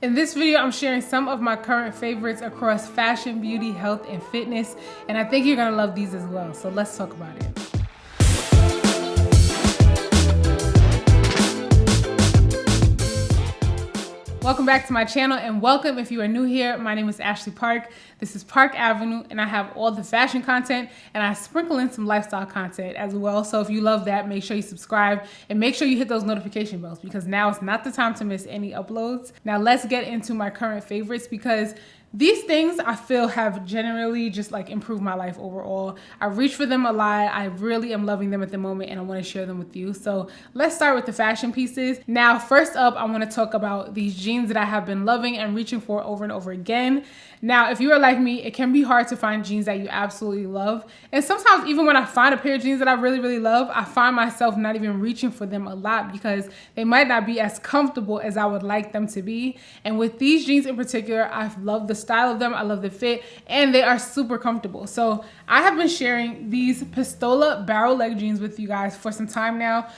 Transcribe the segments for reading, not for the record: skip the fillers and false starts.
In this video, I'm sharing some of my current favorites across fashion, beauty, health, and fitness, and I think you're gonna love these as well, so let's talk about it. Welcome back to my channel, and welcome if you are new here. My name is Ashley Parke. This is Parke Avenue, and I have all the fashion content, and I sprinkle in some lifestyle content as well. So if you love that, make sure you subscribe and make sure you hit those notification bells, because now is not the time to miss any uploads. Now let's get into my current favorites, because these things I feel have generally just like improved my life overall. I reach for them a lot. I really am loving them at the moment, and I want to share them with you. So let's start with the fashion pieces. Now, first up, I want to talk about these jeans that I have been loving and reaching for over and over again. Now, if you are like me, it can be hard to find jeans that you absolutely love. And sometimes even when I find a pair of jeans that I really love, I find myself not even reaching for them a lot because they might not be as comfortable as I would like them to be. And with these jeans in particular, I love the style of them, I love the fit, and they are super comfortable. So I have been sharing these Pistola barrel leg jeans with you guys for some time now.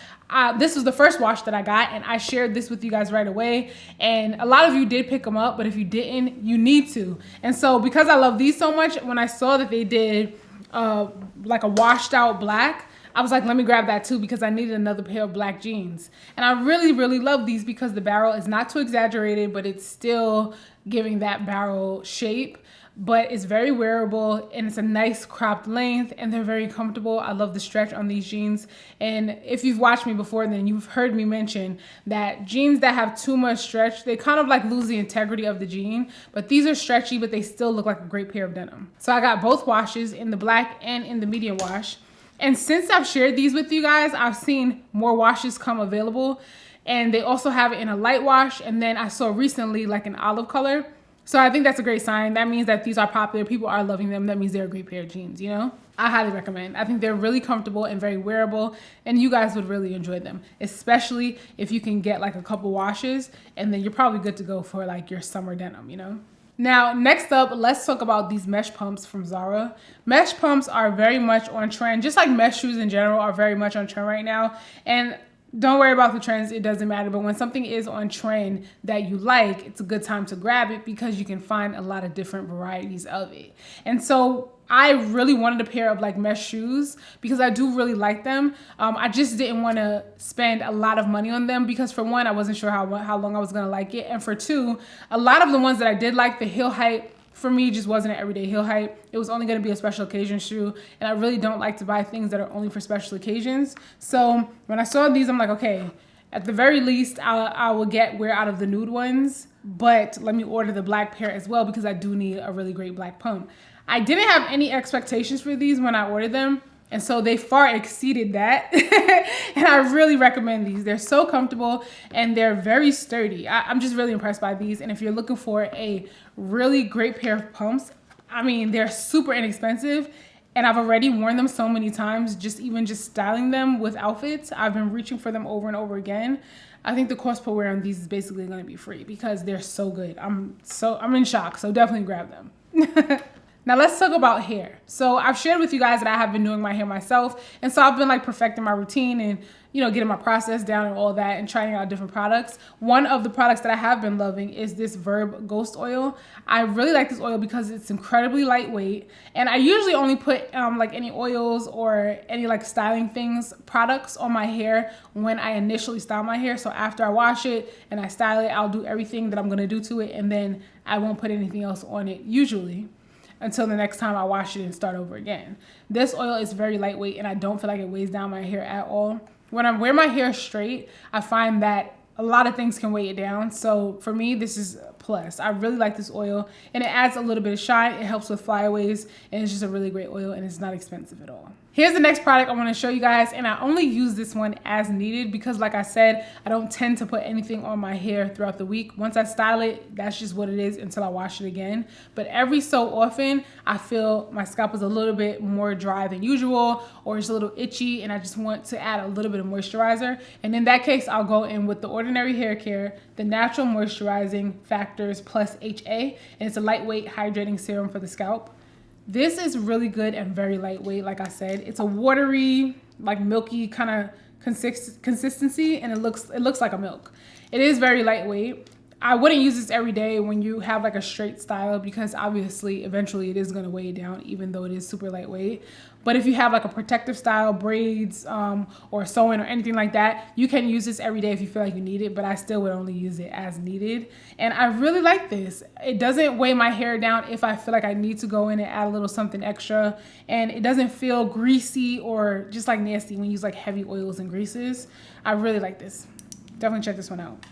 This was the first wash that I got, and I shared this with you guys right away. And a lot of you did pick them up, but if you didn't, you need to. And so because I love these so much, when I saw that they did like a washed out black, I was like, let me grab that too, because I needed another pair of black jeans. And I really love these because the barrel is not too exaggerated, but it's still giving that barrel shape. But it's very wearable, and it's a nice cropped length, and they're very comfortable. I love the stretch on these jeans. And if you've watched me before, then you've heard me mention that jeans that have too much stretch, they kind of like lose the integrity of the jean. But these are stretchy, but they still look like a great pair of denim. So I got both washes, in the black and in the medium wash. And since I've shared these with you guys, I've seen more washes come available. And they also have it in a light wash. And then I saw recently like an olive color. So I think that's a great sign. That means that these are popular. People are loving them. That means they're a great pair of jeans, you know? I highly recommend. I think they're really comfortable and very wearable, and you guys would really enjoy them, especially if you can get like a couple washes, and then you're probably good to go for like your summer denim, you know? Now, next up, let's talk about these mesh pumps from Zara. Mesh pumps are very much on trend, just like mesh shoes in general are very much on trend right now. And don't worry about the trends, it doesn't matter. But when something is on trend that you like, it's a good time to grab it because you can find a lot of different varieties of it. And so I really wanted a pair of like mesh shoes because I do really like them. I just didn't want to spend a lot of money on them because, for one, I wasn't sure how long I was going to like it. And for two, a lot of the ones that I did like, the heel height for me just wasn't an everyday heel height. It was only going to be a special occasion shoe, and I really don't like to buy things that are only for special occasions. So when I saw these, I'm like, okay, at the very least, I will get wear out of the nude ones, but let me order the black pair as well because I do need a really great black pump. I didn't have any expectations for these when I ordered them, and so they far exceeded that. And I really recommend these. They're so comfortable and they're very sturdy. I'm just really impressed by these. And if you're looking for a really great pair of pumps, I mean, they're super inexpensive. And I've already worn them so many times, just styling them with outfits. I've been reaching for them over and over again. I think the cost per wear on these is basically going to be free because they're so good. I'm in shock. So definitely grab them. Now let's talk about hair. So I've shared with you guys that I have been doing my hair myself. And so I've been like perfecting my routine and, you know, getting my process down and all that and trying out different products. One of the products that I have been loving is this Verb Ghost Oil. I really like this oil because it's incredibly lightweight. And I usually only put like any oils or any like styling products on my hair when I initially style my hair. So after I wash it and I style it, I'll do everything that I'm going to do to it. And then I won't put anything else on it usually until the next time I wash it and start over again. This oil is very lightweight and I don't feel like it weighs down my hair at all. When I wear my hair straight, I find that a lot of things can weigh it down. So for me, this is a plus. I really like this oil and it adds a little bit of shine. It helps with flyaways and it's just a really great oil and it's not expensive at all. Here's the next product I want to show you guys, and I only use this one as needed because, like I said, I don't tend to put anything on my hair throughout the week. Once I style it, that's just what it is until I wash it again. But every so often, I feel my scalp is a little bit more dry than usual or it's a little itchy and I just want to add a little bit of moisturizer. And in that case, I'll go in with the Ordinary Hair Care, the Natural Moisturizing Factors Plus HA, and it's a lightweight hydrating serum for the scalp. This is really good and very lightweight, like I said. It's a watery, like milky kind of consistency, and it looks like a milk. It is very lightweight. I wouldn't use this every day when you have like a straight style, because obviously eventually it is going to weigh down, even though it is super lightweight. But if you have like a protective style, braids, or sewing or anything like that, you can use this every day if you feel like you need it, but I still would only use it as needed. And I really like this. It doesn't weigh my hair down if I feel like I need to go in and add a little something extra. And it doesn't feel greasy or just like nasty when you use like heavy oils and greases. I really like this. Definitely check this one out.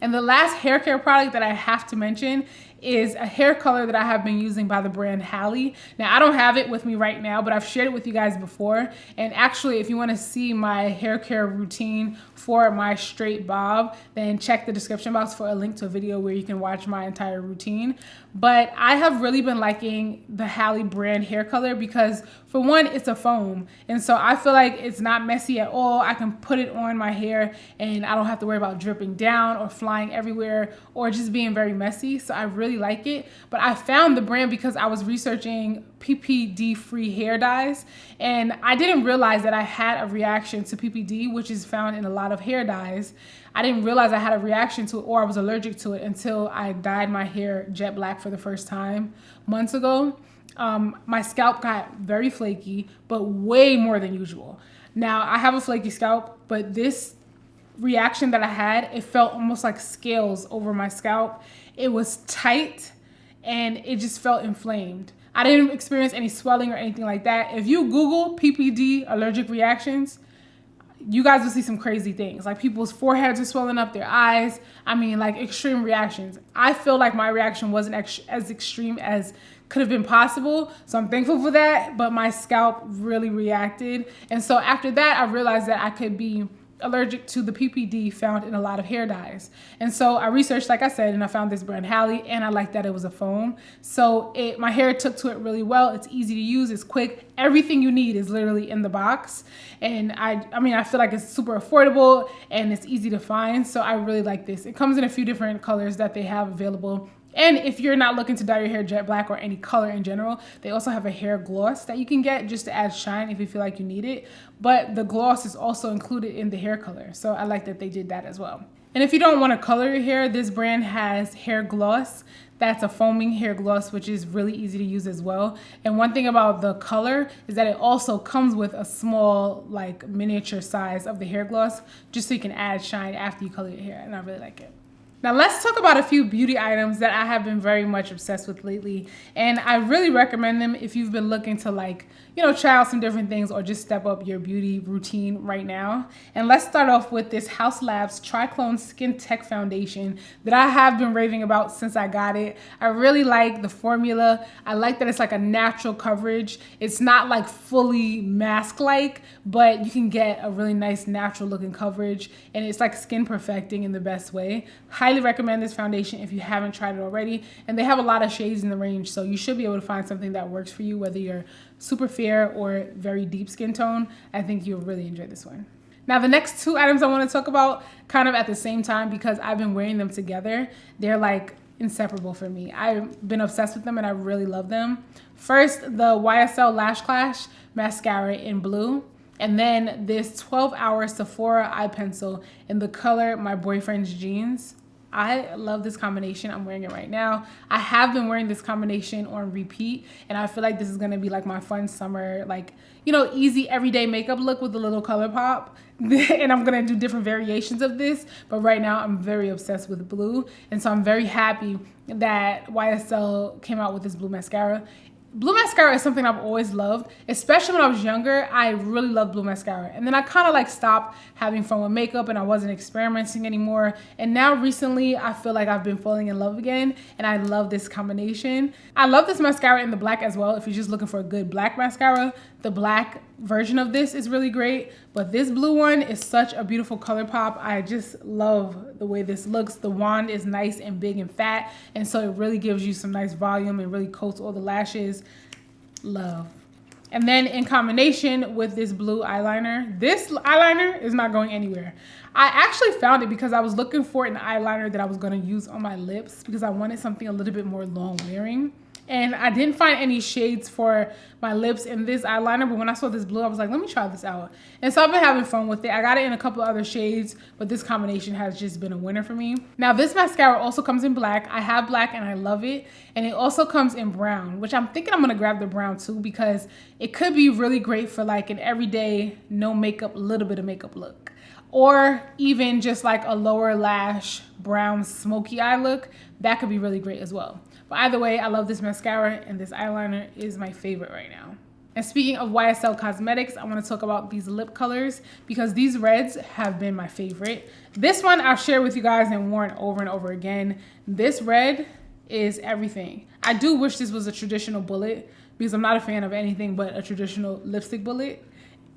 And the last hair care product that I have to mention is a hair color that I have been using by the brand Halle. Now, I don't have it with me right now, but I've shared it with you guys before. And actually, if you want to see my hair care routine for my straight bob, then check the description box for a link to a video where you can watch my entire routine. But I have really been liking the Halle brand hair color because, for one, it's a foam. And so I feel like it's not messy at all. I can put it on my hair and I don't have to worry about dripping down or flying everywhere or just being very messy. So I really like it. But I found the brand because I was researching PPD free hair dyes, and I didn't realize that I had a reaction to PPD, which is found in a lot of hair dyes. I didn't realize I had a reaction to it or I was allergic to it until I dyed my hair jet black for the first time months ago. My scalp got very flaky, but way more than usual. Now, I have a flaky scalp, but this reaction that I had, it felt almost like scales over my scalp. It was tight and it just felt inflamed. I didn't experience any swelling or anything like that. If you Google PPD allergic reactions, you guys will see some crazy things. Like people's foreheads are swelling up, their eyes. I mean, like extreme reactions. I feel like my reaction wasn't as extreme as could have been possible. So I'm thankful for that, but my scalp really reacted. And so after that, I realized that I could be allergic to the PPD found in a lot of hair dyes. And so I researched, like I said, and I found this brand Halle, and I liked that it was a foam. So my hair took to it really well. It's easy to use, it's quick. Everything you need is literally in the box. And I mean, I feel like it's super affordable and it's easy to find. So I really like this. It comes in a few different colors that they have available. And if you're not looking to dye your hair jet black or any color in general, they also have a hair gloss that you can get just to add shine if you feel like you need it. But the gloss is also included in the hair color. So I like that they did that as well. And if you don't want to color your hair, this brand has hair gloss. That's a foaming hair gloss, which is really easy to use as well. And one thing about the color is that it also comes with a small, like miniature size of the hair gloss, just so you can add shine after you color your hair. And I really like it. Now let's talk about a few beauty items that I have been very much obsessed with lately. And I really recommend them if you've been looking to try out some different things or just step up your beauty routine right now. And let's start off with this Haus Labs Triclone Skin Tech Foundation that I have been raving about since I got it. I really like the formula. I like that it's like a natural coverage. It's not like fully mask-like, but you can get a really nice natural looking coverage, and it's like skin perfecting in the best way. Highly recommend this foundation if you haven't tried it already. And they have a lot of shades in the range, so you should be able to find something that works for you, whether you're super fair or very deep skin tone. I think you'll really enjoy this one. Now, the next two items I want to talk about kind of at the same time because I've been wearing them together. They're like inseparable for me. I've been obsessed with them and I really love them. First, the YSL Lash Clash mascara in blue. And then this 12-hour Sephora eye pencil in the color My Boyfriend's Jeans. I love this combination. I'm wearing it right now. I have been wearing this combination on repeat, and I feel like this is going to be like my fun summer, easy everyday makeup look with a little color pop. And I'm going to do different variations of this, but right now I'm very obsessed with blue. And so I'm very happy that YSL came out with this blue mascara. Blue mascara is something I've always loved, especially when I was younger. I really loved blue mascara. And then I kind of stopped having fun with makeup and I wasn't experimenting anymore. And now recently I feel like I've been falling in love again and I love this combination. I love this mascara in the black as well. If you're just looking for a good black mascara, the black version of this is really great. But this blue one is such a beautiful color pop. I just love the way this looks. The wand is nice and big and fat. And so it really gives you some nice volume and really coats all the lashes. Love. And then in combination with this blue eyeliner, this eyeliner is not going anywhere. I actually found it because I was looking for an eyeliner that I was going to use on my lips because I wanted something a little bit more long wearing. And I didn't find any shades for my lips in this eyeliner, but when I saw this blue, I was like, let me try this out. And so I've been having fun with it. I got it in a couple of other shades, but this combination has just been a winner for me. Now this mascara also comes in black. I have black and I love it. And it also comes in brown, which I'm thinking I'm gonna grab the brown too, because it could be really great for like an everyday, no makeup, little bit of makeup look. Or even just like a lower lash, brown, smoky eye look. That could be really great as well. But either way, I love this mascara and this eyeliner is my favorite right now. And speaking of YSL Cosmetics, I want to talk about these lip colors because these reds have been my favorite. This one I've shared with you guys and worn over and over again. This red is everything. I do wish this was a traditional bullet because I'm not a fan of anything but a traditional lipstick bullet.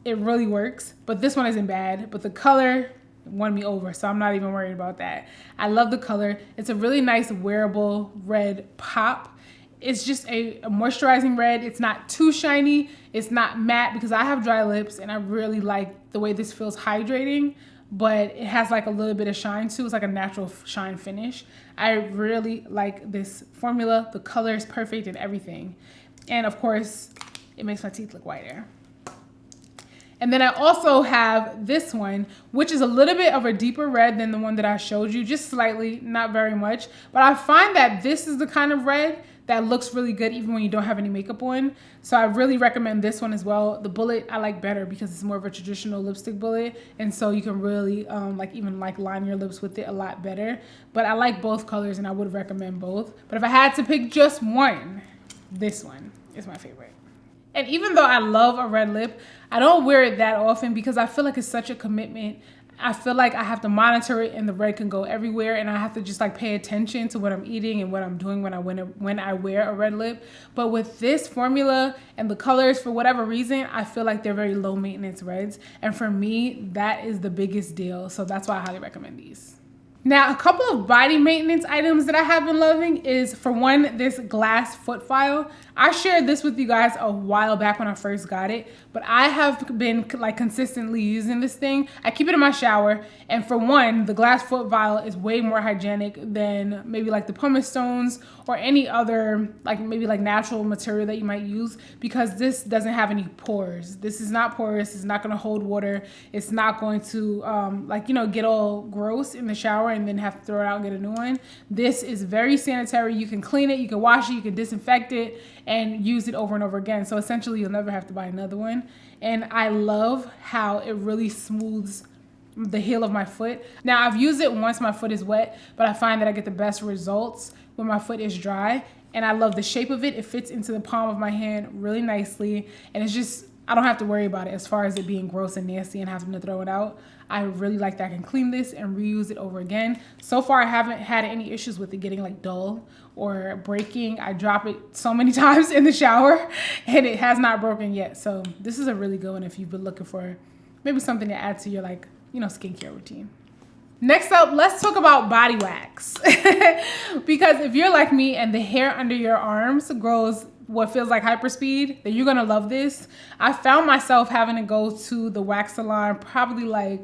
It really works, but this one isn't bad, but the color won me over, so I'm not even worried about that. I love the color. It's a really nice wearable red pop. It's just a moisturizing red. It's not too shiny. It's not matte because I have dry lips and I really like the way this feels hydrating, but it has like a little bit of shine too. It's like a natural shine finish. I really like this formula. The color is perfect and everything. And of course, it makes my teeth look whiter. And then I also have this one, which is a little bit of a deeper red than the one that I showed you, just slightly, not very much. But I find that this is the kind of red that looks really good even when you don't have any makeup on. So I really recommend this one as well. The bullet I like better because it's more of a traditional lipstick bullet. And so you can really even line your lips with it a lot better. But I like both colors and I would recommend both. But if I had to pick just one, this one is my favorite. And even though I love a red lip, I don't wear it that often because I feel like it's such a commitment. I feel like I have to monitor it and the red can go everywhere and I have to just like pay attention to what I'm eating and what I'm doing when I wear a red lip. But with this formula and the colors, for whatever reason, I feel like they're very low maintenance reds. And for me, that is the biggest deal. So that's why I highly recommend these. Now, a couple of body maintenance items that I have been loving is, for one, this glass foot file. I shared this with you guys a while back when I first got it, but I have been like consistently using this thing. I keep it in my shower, and for one, the glass foot file is way more hygienic than maybe like the pumice stones or any other maybe natural material that you might use, because this doesn't have any pores. This is not porous. It's not going to hold water. It's not going to get all gross in the shower and then have to throw it out and get a new one. This is very sanitary. You can clean it, you can wash it, you can disinfect it and use it over and over again. So essentially you'll never have to buy another one. And I love how it really smooths the heel of my foot. Now I've used it once my foot is wet, but I find that I get the best results when my foot is dry. And I love the shape of it. It fits into the palm of my hand really nicely. And it's just, I don't have to worry about it as far as it being gross and nasty and having to throw it out. I really like that I can clean this and reuse it over again. So far, I haven't had any issues with it getting dull or breaking. I drop it so many times in the shower and it has not broken yet. So this is a really good one if you've been looking for maybe something to add to your skincare routine. Next up, let's talk about body wax. Because if you're like me and the hair under your arms grows what feels like hyperspeed, then you're gonna love this. I found myself having to go to the wax salon probably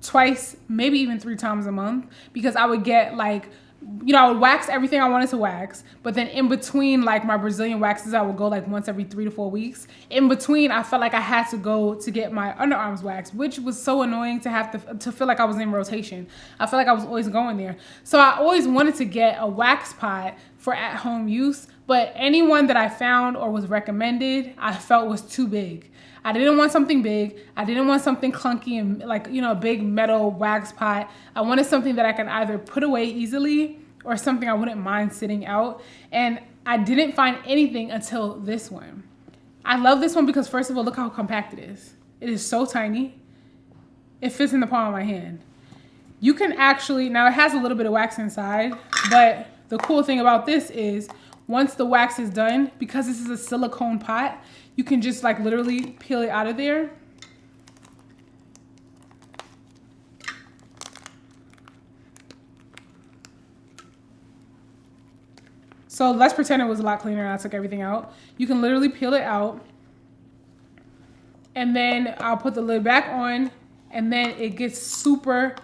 twice, maybe even 3 times a month, because I would get I would wax everything I wanted to wax, but then in between my Brazilian waxes, I would go once every 3 to 4 weeks. In between, I felt like I had to go to get my underarms waxed, which was so annoying to have to feel like I was in rotation. I felt like I was always going there. So I always wanted to get a wax pot for at-home use, but anyone that I found or was recommended, I felt was too big. I didn't want something big. I didn't want something clunky and a big metal wax pot. I wanted something that I can either put away easily or something I wouldn't mind sitting out. And I didn't find anything until this one. I love this one because, first of all, look how compact it is. It is so tiny. It fits in the palm of my hand. You can actually, now it has a little bit of wax inside, but the cool thing about this is once the wax is done, because this is a silicone pot, you can just literally peel it out of there. So let's pretend it was a lot cleaner and I took everything out. You can literally peel it out. And then I'll put the lid back on, and then it gets super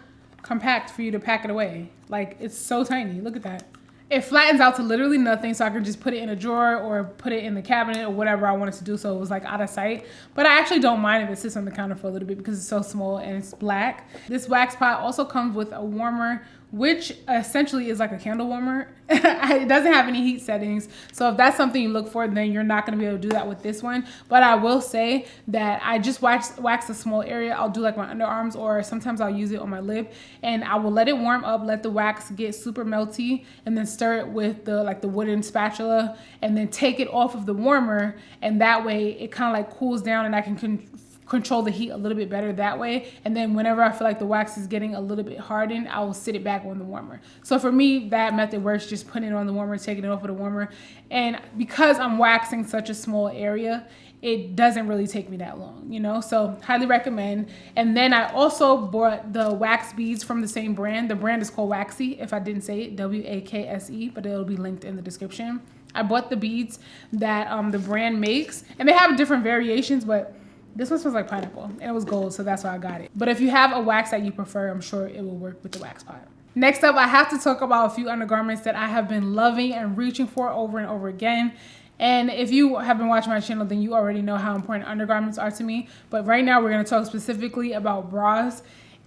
compact for you to pack it away. It's so tiny. Look at that. It flattens out to literally nothing, so I can just put it in a drawer or put it in the cabinet or whatever I wanted to do, so it was like out of sight. But I actually don't mind if it sits on the counter for a little bit because it's so small and it's black. This wax pot also comes with a warmer, which essentially is like a candle warmer. It doesn't have any heat settings, so if that's something you look for, then you're not going to be able to do that with this one. But I will say that I just wax a small area. I'll do like my underarms, or sometimes I'll use it on my lip, and I will let it warm up, let the wax get super melty, and then stir it with the wooden spatula, and then take it off of the warmer, and that way it kind of like cools down, and I can control the heat a little bit better that way. And then whenever I feel like the wax is getting a little bit hardened, I will sit it back on the warmer. So for me, that method works, just putting it on the warmer, taking it off of the warmer. And because I'm waxing such a small area, it doesn't really take me that long, you know? So highly recommend. And then I also bought the wax beads from the same brand. The brand is called Waxy, if I didn't say it, W-A-K-S-E, but it'll be linked in the description. I bought the beads that the brand makes, and they have different variations, but this one smells like pineapple, and it was gold, so that's why I got it. But if you have a wax that you prefer, I'm sure it will work with the wax pot. Next up, I have to talk about a few undergarments that I have been loving and reaching for over and over again. And if you have been watching my channel, then you already know how important undergarments are to me. But right now, we're going to talk specifically about bras.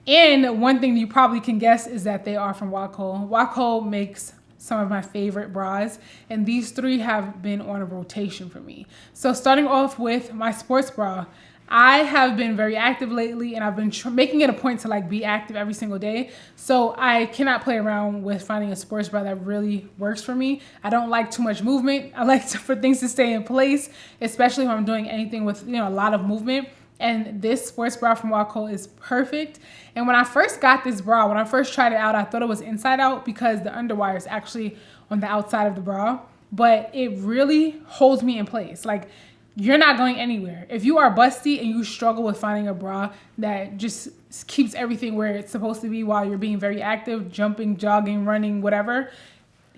And one thing you probably can guess is that they are from Waco. Waco makes some of my favorite bras, and these three have been on a rotation for me. So starting off with my sports bra, I have been very active lately, and I've been making it a point to like be active every single day. So I cannot play around with finding a sports bra that really works for me. I don't like too much movement. I like for things to stay in place, especially if I'm doing anything with, you know, a lot of movement. And this sports bra from Waco is perfect. And when I first got this bra, when I first tried it out, I thought it was inside out because the underwire is actually on the outside of the bra. But it really holds me in place. Like, you're not going anywhere. If you are busty and you struggle with finding a bra that just keeps everything where it's supposed to be while you're being very active, jumping, jogging, running, whatever,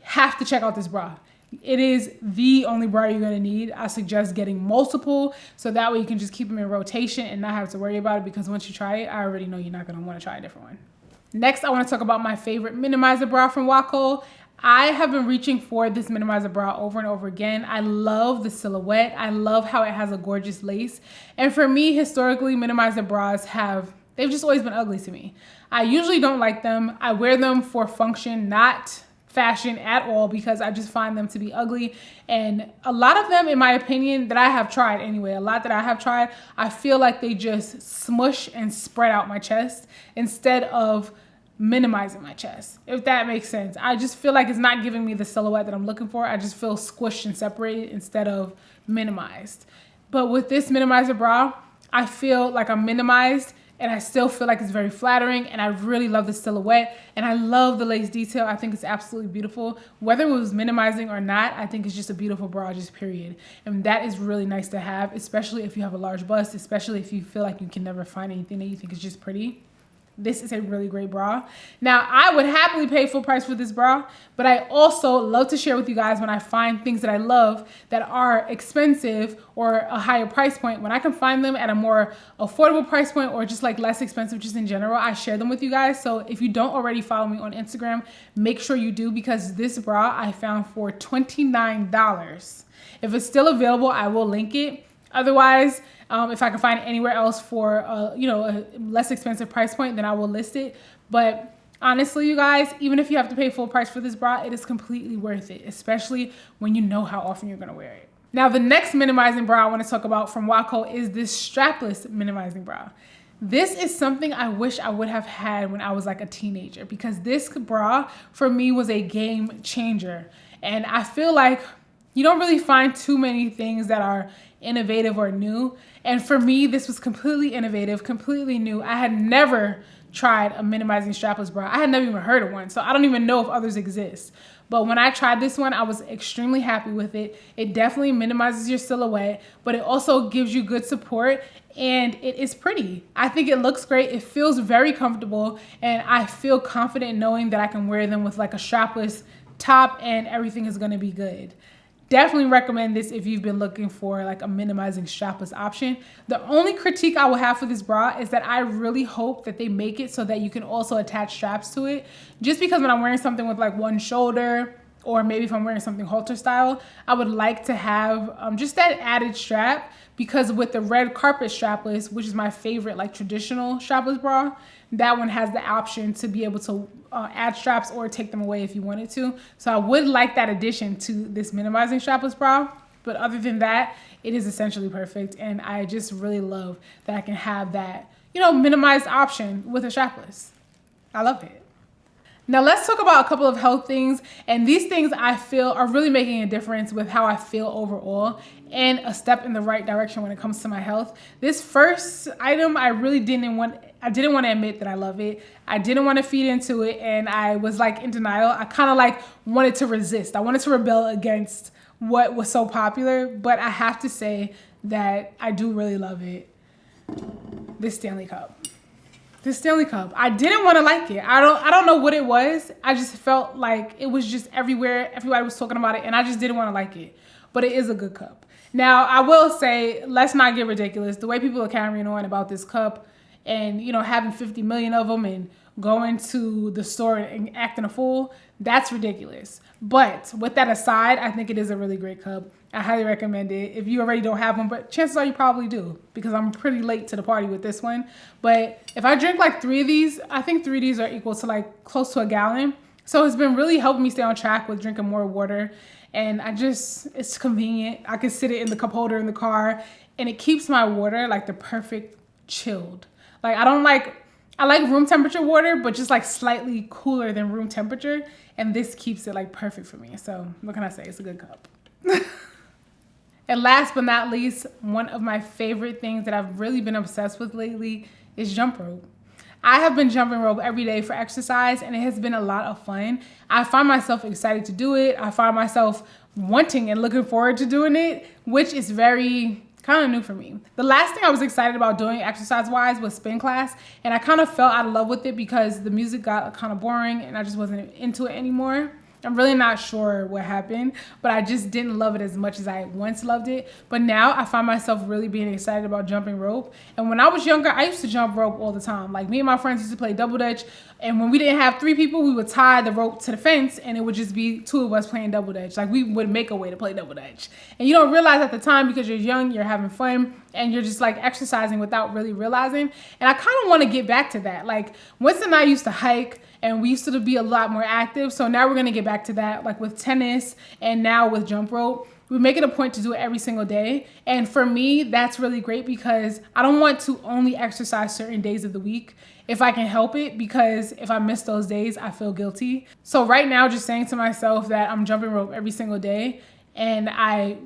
have to check out this bra. It is the only bra you're gonna need. I suggest getting multiple, so that way you can just keep them in rotation and not have to worry about it, because once you try it, I already know you're not gonna wanna try a different one. Next, I wanna talk about my favorite minimizer bra from Waco. I have been reaching for this minimizer bra over and over again. I love the silhouette. I love how it has a gorgeous lace. And for me, historically, minimizer bras they've just always been ugly to me. I usually don't like them. I wear them for function, not fashion at all, because I just find them to be ugly. And a lot of them, in my opinion, that I have tried anyway, I feel like they just smush and spread out my chest instead of minimizing my chest, if that makes sense. I just feel like it's not giving me the silhouette that I'm looking for. I just feel squished and separated instead of minimized. But with this minimizer bra, I feel like I'm minimized, and I still feel like it's very flattering, and I really love the silhouette, and I love the lace detail. I think it's absolutely beautiful. Whether it was minimizing or not, I think it's just a beautiful bra, just period. And that is really nice to have, especially if you have a large bust, especially if you feel like you can never find anything that you think is just pretty. This is a really great bra. Now, I would happily pay full price for this bra, but I also love to share with you guys when I find things that I love that are expensive or a higher price point. When I can find them at a more affordable price point or just like less expensive just in general, I share them with you guys. So if you don't already follow me on Instagram, make sure you do, because this bra I found for $29. If it's still available, I will link it. Otherwise, if I can find it anywhere else for a less expensive price point, then I will list it. But honestly, you guys, even if you have to pay full price for this bra, it is completely worth it, especially when you know how often you're gonna wear it. Now, the next minimizing bra I wanna talk about from Waco is this strapless minimizing bra. This is something I wish I would have had when I was like a teenager, because this bra for me was a game changer. And I feel like you don't really find too many things that are innovative or new. And for me, this was completely innovative, completely new. I had never tried a minimizing strapless bra. I had never even heard of one, so I don't even know if others exist. But when I tried this one, I was extremely happy with it. It definitely minimizes your silhouette, but it also gives you good support, and it is pretty. I think it looks great. It feels very comfortable, and I feel confident knowing that I can wear them with like a strapless top and everything is gonna be good. Definitely recommend this if you've been looking for like a minimizing strapless option. The only critique I will have for this bra is that I really hope that they make it so that you can also attach straps to it. Just because when I'm wearing something with like one shoulder or maybe if I'm wearing something halter style, I would like to have just that added strap, because with the red carpet strapless, which is my favorite like traditional strapless bra, that one has the option to be able to add straps or take them away if you wanted to. So I would like that addition to this minimizing strapless bra. But other than that, it is essentially perfect. And I just really love that I can have that, you know, minimized option with a strapless. I love it. Now let's talk about a couple of health things. And these things I feel are really making a difference with how I feel overall and a step in the right direction when it comes to my health. This first item, I didn't want to admit that I love it. I didn't want to feed into it. And I was like in denial. I kind of like wanted to resist. I wanted to rebel against what was so popular, but I have to say that I do really love it. This Stanley Cup. This Stanley Cup. I didn't want to like it. I don't know what it was. I just felt like it was just everywhere. Everybody was talking about it and I just didn't want to like it. But it is a good cup. Now, I will say, let's not get ridiculous. The way people are carrying on about this cup and, you know, having 50 million of them and going to the store and acting a fool, that's ridiculous. But with that aside, I think it is a really great cup. I highly recommend it if you already don't have one, but chances are you probably do, because I'm pretty late to the party with this one. But if I drink like 3 of these, I think 3 of these are equal to like close to a gallon. So it's been really helping me stay on track with drinking more water. And it's convenient. I can sit it in the cup holder in the car and it keeps my water like the perfect chilled. Like I like room temperature water, but just like slightly cooler than room temperature. And this keeps it like perfect for me. So what can I say? It's a good cup. And last but not least, one of my favorite things that I've really been obsessed with lately is jump rope. I have been jumping rope every day for exercise and it has been a lot of fun. I find myself excited to do it. I find myself wanting and looking forward to doing it, which is very kind of new for me. The last thing I was excited about doing exercise-wise was spin class, and I kind of fell out of love with it because the music got kind of boring and I just wasn't into it anymore. I'm really not sure what happened, but I just didn't love it as much as I once loved it. But now I find myself really being excited about jumping rope. And when I was younger, I used to jump rope all the time. Like me and my friends used to play double dutch. And when we didn't have 3 people, we would tie the rope to the fence and it would just be 2 of us playing double dutch. Like we would make a way to play double dutch. And you don't realize at the time because you're young, you're having fun and you're just like exercising without really realizing. And I kind of want to get back to that. Like Winston and I used to hike and we used to be a lot more active. So now we're going to get back to that, like with tennis and now with jump rope. We make it a point to do it every single day. And for me, that's really great because I don't want to only exercise certain days of the week if I can help it, because if I miss those days, I feel guilty. So right now, just saying to myself that I'm jumping rope every single day and I,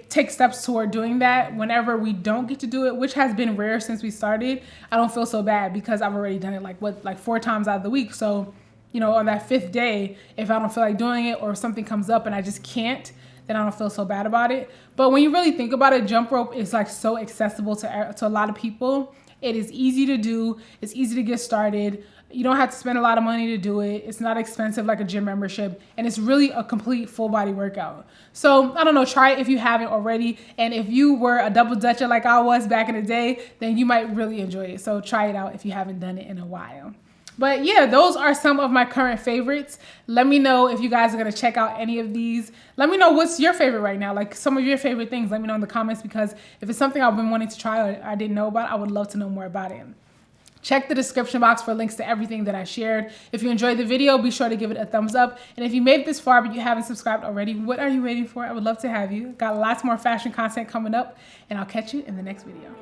take steps toward doing that whenever we don't get to do it, which has been rare since we started. I don't feel so bad because I've already done it like 4 times out of the week. So, on that 5th day, if I don't feel like doing it or if something comes up and I just can't, then I don't feel so bad about it. But when you really think about it, jump rope is like so accessible to a lot of people. It is easy to do. It's easy to get started. You don't have to spend a lot of money to do it. It's not expensive like a gym membership. And it's really a complete full body workout. So I don't know, try it if you haven't already. And if you were a double dutcher like I was back in the day, then you might really enjoy it. So try it out if you haven't done it in a while. But yeah, those are some of my current favorites. Let me know if you guys are going to check out any of these. Let me know what's your favorite right now. Like some of your favorite things, let me know in the comments, because if it's something I've been wanting to try or I didn't know about, I would love to know more about it. Check the description box for links to everything that I shared. If you enjoyed the video, be sure to give it a thumbs up. And if you made it this far but you haven't subscribed already, what are you waiting for? I would love to have you. Got lots more fashion content coming up, and I'll catch you in the next video.